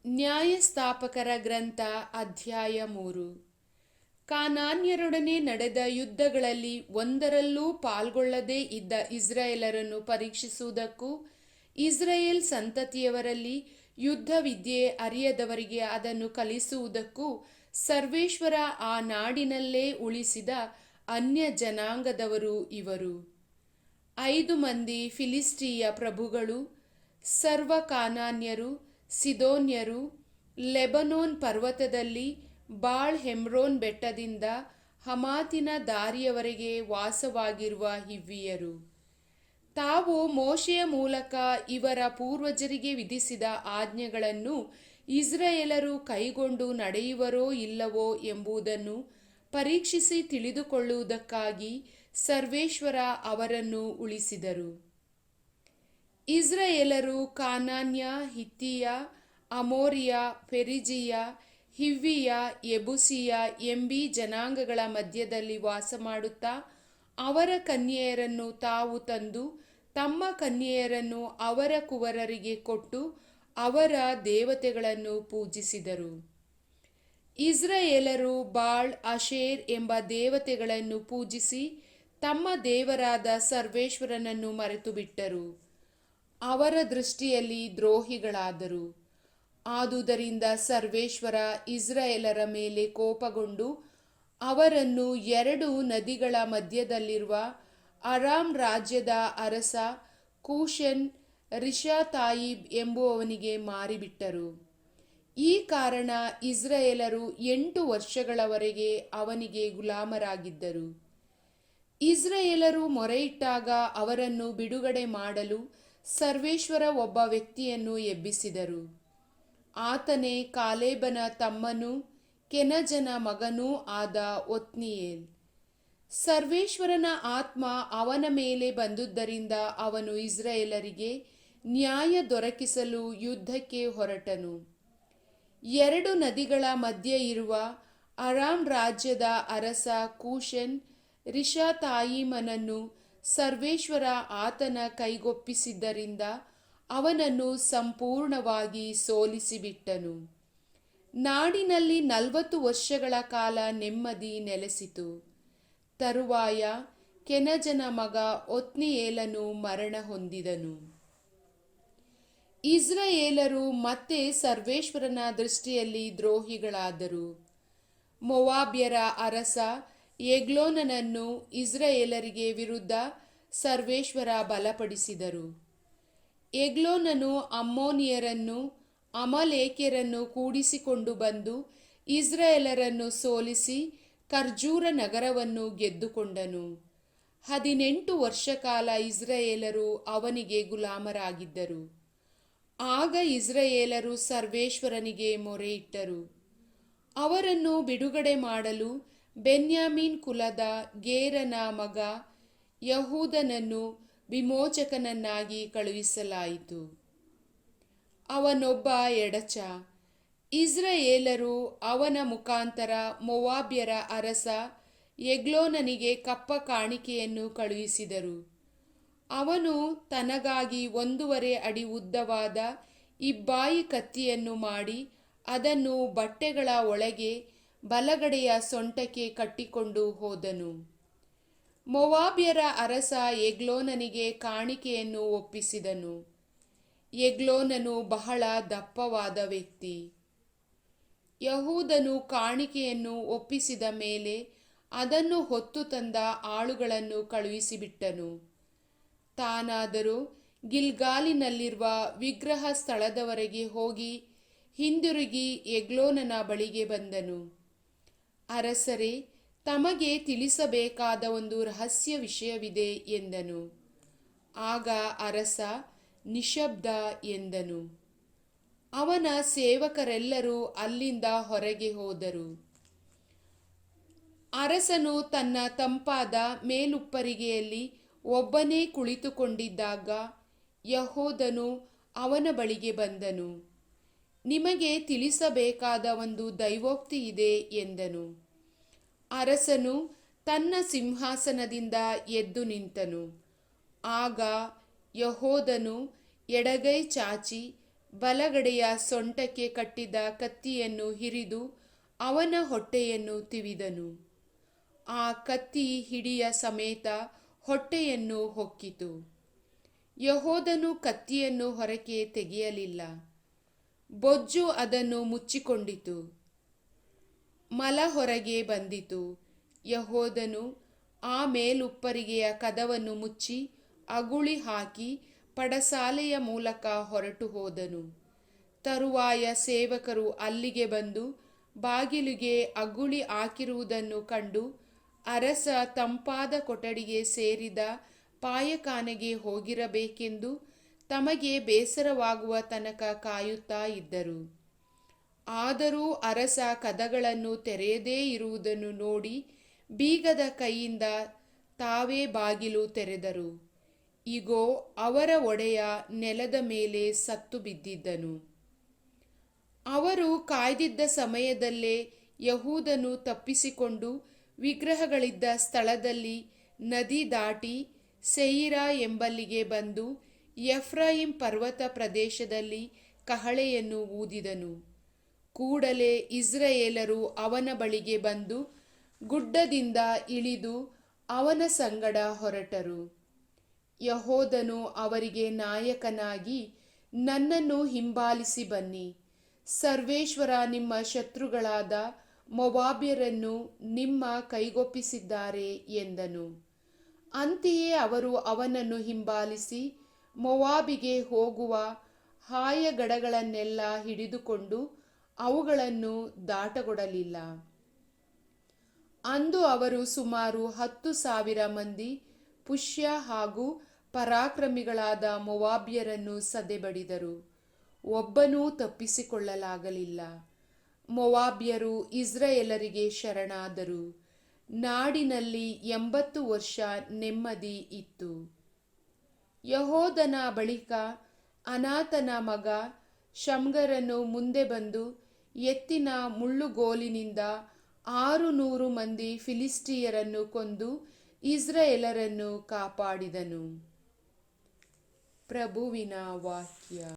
ನ್ಯಾಯಸ್ಥಾಪಕರ ಗ್ರಂಥ ಅಧ್ಯಾಯ 3. ಕಾನಾನ್ಯರೊಡನೆ ನಡೆದ ಯುದ್ಧಗಳಲ್ಲಿ ಒಂದರಲ್ಲೂ ಪಾಲ್ಗೊಳ್ಳದೇ ಇದ್ದ ಇಸ್ರಾಯೇಲರನ್ನು ಪರೀಕ್ಷಿಸುವುದಕ್ಕೂ ಇಸ್ರಾಯೇಲ್ ಸಂತತಿಯವರಲ್ಲಿ ಯುದ್ಧ ವಿದ್ಯೆ ಅರಿಯದವರಿಗೆ ಅದನ್ನು ಕಲಿಸುವುದಕ್ಕೂ ಸರ್ವೇಶ್ವರ ಆ ನಾಡಿನಲ್ಲೇ ಉಳಿಸಿದ ಅನ್ಯ ಜನಾಂಗದವರು ಇವರು. 5 ಮಂದಿ ಫಿಲಿಸ್ಟಿಯ ಪ್ರಭುಗಳು, ಸರ್ವ ಕಾನಾನ್ಯರು, ಸಿದೋನ್ಯರು, ಲೆಬನೋನ್ ಪರ್ವತದಲ್ಲಿ ಬಾಳ್ ಹೆಮ್ರೋನ್ ಬೆಟ್ಟದಿಂದ ಹಮಾತಿನ ದಾರಿಯವರೆಗೆ ವಾಸವಾಗಿರುವ ಹಿವ್ವಿಯರು. ತಾವು ಮೋಶೆಯ ಮೂಲಕ ಇವರ ಪೂರ್ವಜರಿಗೆ ವಿಧಿಸಿದ ಆಜ್ಞೆಗಳನ್ನು ಇಸ್ರಾಯೇಲರು ಕೈಗೊಂಡು ನಡೆಯುವರೋ ಇಲ್ಲವೋ ಎಂಬುದನ್ನು ಪರೀಕ್ಷಿಸಿ ತಿಳಿದುಕೊಳ್ಳುವುದಕ್ಕಾಗಿ ಸರ್ವೇಶ್ವರ ಅವರನ್ನು ಉಳಿಸಿದರು. ಇಸ್ರಾಯೇಲರು ಕಾನಾನ್ಯ, ಹಿತ್ತಿಯ, ಅಮೋರಿಯ, ಪೆರಿಜೀಯ, ಹಿವ್ವಿಯ, ಯೆಬೂಸಿಯ ಎಂಬೀ ಜನಾಂಗಗಳ ಮಧ್ಯದಲ್ಲಿ ವಾಸಮಾಡುತ್ತಾ ಅವರ ಕನ್ಯೆಯರನ್ನು ತಾವು ತಂದು ತಮ್ಮ ಕನ್ಯೆಯರನ್ನು ಅವರ ಕುವರರಿಗೆ ಕೊಟ್ಟು ಅವರ ದೇವತೆಗಳನ್ನು ಪೂಜಿಸಿದರು. ಇಸ್ರಾಯೇಲರು ಬಾಳ್, ಅಶೇರ್ ಎಂಬ ದೇವತೆಗಳನ್ನು ಪೂಜಿಸಿ ತಮ್ಮ ದೇವರಾದ ಸರ್ವೇಶ್ವರನನ್ನು ಮರೆತುಬಿಟ್ಟರು. ಅವರ ದೃಷ್ಟಿಯಲ್ಲಿ ದ್ರೋಹಿಗಳಾದರು. ಆದುದರಿಂದ ಸರ್ವೇಶ್ವರ ಇಸ್ರಾಯೇಲರ ಮೇಲೆ ಕೋಪಗೊಂಡು ಅವರನ್ನು 2 ನದಿಗಳ ಮಧ್ಯದಲ್ಲಿರುವ ಅರಾಮ್ ರಾಜ್ಯದ ಅರಸ ಕೂಷನ್ ರಿಷಾತಾಯಿಮ್ ಎಂಬುವವನಿಗೆ ಮಾರಿಬಿಟ್ಟರು. ಈ ಕಾರಣ ಇಸ್ರಾಯೇಲರು 8 ವರ್ಷಗಳವರೆಗೆ ಅವನಿಗೆ ಗುಲಾಮರಾಗಿದ್ದರು. ಇಸ್ರಾಯೇಲರು ಮೊರೆಯಿಟ್ಟಾಗ ಅವರನ್ನು ಬಿಡುಗಡೆ ಮಾಡಲು ಸರ್ವೇಶ್ವರ ಒಬ್ಬ ವ್ಯಕ್ತಿಯನ್ನು ಎಬ್ಬಿಸಿದರು. ಆತನೇ ಕಾಲೇಬನ ತಮ್ಮನೂ ಕೆನಜನ ಮಗನೂ ಆದ ಒತ್ನಿಯೇಲ್. ಸರ್ವೇಶ್ವರನ ಆತ್ಮ ಅವನ ಮೇಲೆ ಬಂದುದರಿಂದ ಅವನು ಇಸ್ರಾಯೇಲರಿಗೆ ನ್ಯಾಯ ದೊರಕಿಸಲು ಯುದ್ಧಕ್ಕೆ ಹೊರಟನು. 2 ನದಿಗಳ ಮಧ್ಯೆ ಇರುವ ಅರಾಮ್ ರಾಜ್ಯದ ಅರಸ ಕೂಷನ್ ರಿಷಾತಾಯಿಮನನ್ನು ಸರ್ವೇಶ್ವರ ಆತನ ಕೈಗೊಪ್ಪಿಸಿದ್ದರಿಂದ ಅವನನ್ನು ಸಂಪೂರ್ಣವಾಗಿ ಸೋಲಿಸಿಬಿಟ್ಟನು. ನಾಡಿನಲ್ಲಿ 40 ವರ್ಷಗಳ ಕಾಲ ನೆಮ್ಮದಿ ನೆಲೆಸಿತು. ತರುವಾಯ ಕೆನಜನ ಮಗ ಒತ್ನಿಯೇಲನು ಮರಣ ಹೊಂದಿದನು. ಇಸ್ರಾಯೇಲರು ಮತ್ತೆ ಸರ್ವೇಶ್ವರನ ದೃಷ್ಟಿಯಲ್ಲಿ ದ್ರೋಹಿಗಳಾದರು. ಮೋವಾಬ್ಯರ ಅರಸ ಎಗ್ಲೋನನನ್ನು ಇಸ್ರಾಯೇಲರಿಗೆ ವಿರುದ್ಧ ಸರ್ವೇಶ್ವರ ಬಲಪಡಿಸಿದರು. ಎಗ್ಲೋನನು ಅಮ್ಮೋನಿಯರನ್ನು, ಅಮಲೇಕ್ಯರನ್ನು ಕೂಡಿಸಿಕೊಂಡು ಬಂದು ಇಸ್ರಾಯೇಲರನ್ನು ಸೋಲಿಸಿ ಖರ್ಜೂರ ನಗರವನ್ನು ಗೆದ್ದುಕೊಂಡನು. 18 ವರ್ಷ ಕಾಲ ಇಸ್ರಾಯೇಲರು ಅವನಿಗೆ ಗುಲಾಮರಾಗಿದ್ದರು. ಆಗ ಇಸ್ರಾಯೇಲರು ಸರ್ವೇಶ್ವರನಿಗೆ ಮೊರೆಯಿಟ್ಟರು. ಅವರನ್ನು ಬಿಡುಗಡೆ ಮಾಡಲು ಬೆನ್ಯಾಮೀನ್ ಕುಲದ ಗೇರನ ಮಗ ಯಹೂದನನ್ನು ವಿಮೋಚಕನನ್ನಾಗಿ ಕಳುಹಿಸಲಾಯಿತು. ಅವನೊಬ್ಬ ಎಡಚ. ಇಸ್ರಾಯೇಲರು ಅವನ ಮುಖಾಂತರ ಮೋವಾಬ್ಯರ ಅರಸ ಎಗ್ಲೋನನಿಗೆ ಕಪ್ಪ ಕಾಣಿಕೆಯನ್ನು ಕಳುಹಿಸಿದರು. ಅವನು ತನಗಾಗಿ 1.5 ಅಡಿ ಉದ್ದವಾದ ಇಬ್ಬಾಯಿ ಕತ್ತಿಯನ್ನು ಮಾಡಿ ಅದನ್ನು ಬಟ್ಟೆಗಳ ಒಳಗೆ ಬಲಗಡೆಯ ಸೊಂಟಕ್ಕೆ ಕಟ್ಟಿಕೊಂಡು ಹೋದನು. ಮೋವಾಬ್ಯರ ಅರಸ ಎಗ್ಲೋನನಿಗೆ ಕಾಣಿಕೆಯನ್ನು ಒಪ್ಪಿಸಿದನು. ಎಗ್ಲೋನನು ಬಹಳ ದಪ್ಪವಾದ ವ್ಯಕ್ತಿ. ಯಹೂದನು ಕಾಣಿಕೆಯನ್ನು ಒಪ್ಪಿಸಿದ ಮೇಲೆ ಅದನ್ನು ಹೊತ್ತು ತಂದ ಆಳುಗಳನ್ನು ಕಳುಹಿಸಿಬಿಟ್ಟನು. ತಾನಾದರೂ ಗಿಲ್ಗಾಲಿನಲ್ಲಿರುವ ವಿಗ್ರಹ ಸ್ಥಳದವರೆಗೆ ಹೋಗಿ ಹಿಂದಿರುಗಿ ಎಗ್ಲೋನನ ಬಳಿಗೆ ಬಂದನು. ಅರಸರೇ, ತಮಗೆ ತಿಳಿಸಬೇಕಾದ ಒಂದು ರಹಸ್ಯ ವಿಷಯವಿದೆ ಎಂದನು. ಆಗ ಅರಸ ನಿಶ್ಶಬ್ದ ಎಂದನು. ಅವನ ಸೇವಕರೆಲ್ಲರೂ ಅಲ್ಲಿಂದ ಹೊರಗೆ ಹೋದರು. ಅರಸನು ತನ್ನ ತಂಪಾದ ಮೇಲುಪ್ಪರಿಗೆಯಲ್ಲಿ ಒಬ್ಬನೇ ಕುಳಿತುಕೊಂಡಿದ್ದಾಗ ಯಹೂದನು ಅವನ ಬಳಿಗೆ ಬಂದನು. ನಿಮಗೆ ತಿಳಿಸಬೇಕಾದ ಒಂದು ದೈವೋಕ್ತಿ ಇದೆ ಎಂದನು. ಅರಸನು ತನ್ನ ಸಿಂಹಾಸನದಿಂದ ಎದ್ದು ನಿಂತನು. ಆಗ ಯಹೂದನು ಎಡಗೈ ಚಾಚಿ ಬಲಗಡೆಯ ಸೊಂಟಕ್ಕೆ ಕಟ್ಟಿದ ಕತ್ತಿಯನ್ನು ಹಿರಿದು ಅವನ ಹೊಟ್ಟೆಯನ್ನು ತಿವಿದನು. ಆ ಕತ್ತಿ ಹಿಡಿಯ ಸಮೇತ ಹೊಟ್ಟೆಯನ್ನು ಹೊಕ್ಕಿತು. ಯೆಹೂದನು ಕತ್ತಿಯನ್ನು ಹೊರಕ್ಕೆ ತೆಗೆಯಲಿಲ್ಲ. ಬೊಜ್ಜು ಅದನ್ನು ಮುಚ್ಚಿಕೊಂಡಿತು. ಮಲ ಹೊರಗೆ ಬಂದಿತು. ಯೆಹೂದನು ಆ ಮೇಲುಪ್ಪರಿಗೆಯ ಕದವನ್ನು ಮುಚ್ಚಿ ಅಗುಳಿ ಹಾಕಿ ಪಡಸಾಲೆಯ ಮೂಲಕ ಹೊರಟು ಹೋದನು. ತರುವಾಯ ಸೇವಕರು ಅಲ್ಲಿಗೆ ಬಂದು ಬಾಗಿಲಿಗೆ ಅಗುಳಿ ಹಾಕಿರುವುದನ್ನು ಕಂಡು ಅರಸ ತಂಪಾದ ಕೊಠಡಿಗೆ ಸೇರಿದ ಪಾಯಖಾನೆಗೆ ಹೋಗಿರಬೇಕೆಂದು ತಮಗೆ ಬೇಸರವಾಗುವ ತನಕ ಕಾಯುತ್ತಾ ಇದ್ದರು. ಆದರೂ ಅರಸ ಕದಗಳನ್ನು ತೆರೆಯದೇ ಇರುವುದನ್ನು ನೋಡಿ ಬೀಗದ ಕೈಯಿಂದ ತಾವೇ ಬಾಗಿಲು ತೆರೆದರು. ಇಗೋ, ಅವರ ಒಡೆಯ ನೆಲದ ಮೇಲೆ ಸತ್ತು ಬಿದ್ದಿದ್ದನು. ಅವರು ಕಾಯ್ದಿದ್ದ ಸಮಯದಲ್ಲೇ ಯೆಹೂದನು ತಪ್ಪಿಸಿಕೊಂಡು ವಿಗ್ರಹಗಳಿದ್ದ ಸ್ಥಳದಲ್ಲಿ ನದಿ ದಾಟಿ ಸೆಯಿರ ಎಂಬಲ್ಲಿಗೆ ಬಂದು ಎಫ್ರಾಯಿಮ್ ಪರ್ವತ ಪ್ರದೇಶದಲ್ಲಿ ಕಹಳೆಯನ್ನು ಊದಿದನು. ಕೂಡಲೇ ಇಸ್ರಾಯೇಲರು ಅವನ ಬಳಿಗೆ ಬಂದು ಗುಡ್ಡದಿಂದ ಇಳಿದು ಅವನ ಸಂಗಡ ಹೊರಟರು. ಯೆಹೂದನು ಅವರಿಗೆ ನಾಯಕನಾಗಿ, ನನ್ನನ್ನು ಹಿಂಬಾಲಿಸಿ ಬನ್ನಿ, ಸರ್ವೇಶ್ವರ ನಿಮ್ಮ ಶತ್ರುಗಳಾದ ಮೋವಾಬ್ಯರನ್ನು ನಿಮ್ಮ ಕೈಗೊಪ್ಪಿಸಿದ್ದಾರೆ ಎಂದನು. ಅಂತೆಯೇ ಅವರು ಅವನನ್ನು ಹಿಂಬಾಲಿಸಿ ಮೋವಾಬಿಗೆ ಹೋಗುವ ಹಾಯಗಡಗಳನ್ನೆಲ್ಲ ಹಿಡಿದುಕೊಂಡು ಅವುಗಳನ್ನು ದಾಟಗೊಡಲಿಲ್ಲ. ಅಂದು ಅವರು ಸುಮಾರು 10,000 ಮಂದಿ ಪುಷ್ಯ ಹಾಗೂ ಪರಾಕ್ರಮಿಗಳಾದ ಮೋವಾಬ್ಯರನ್ನು ಸದೆಬಡಿದರು. ಒಬ್ಬನೂ ತಪ್ಪಿಸಿಕೊಳ್ಳಲಾಗಲಿಲ್ಲ. ಮೋವಾಬ್ಯರು ಇಸ್ರಾಯೇಲರಿಗೆ ಶರಣಾದರು. ನಾಡಿನಲ್ಲಿ 80 ವರ್ಷ ನೆಮ್ಮದಿ ಇತ್ತು. ಯೆಹೂದನ ಬಳಿಕ ಅನಾತನ ಮಗ ಶಮ್ಗರನು ಮುಂದೆ ಬಂದು ಎತ್ತಿನ ಮುಳ್ಳುಗೋಲಿನಿಂದ 600 ಮಂದಿ ಫಿಲಿಸ್ಟಿಯರನ್ನು ಕೊಂದು ಇಸ್ರಾಯೇಲರನ್ನು ಕಾಪಾಡಿದನು. ಪ್ರಭುವಿನ ವಾಕ್ಯ.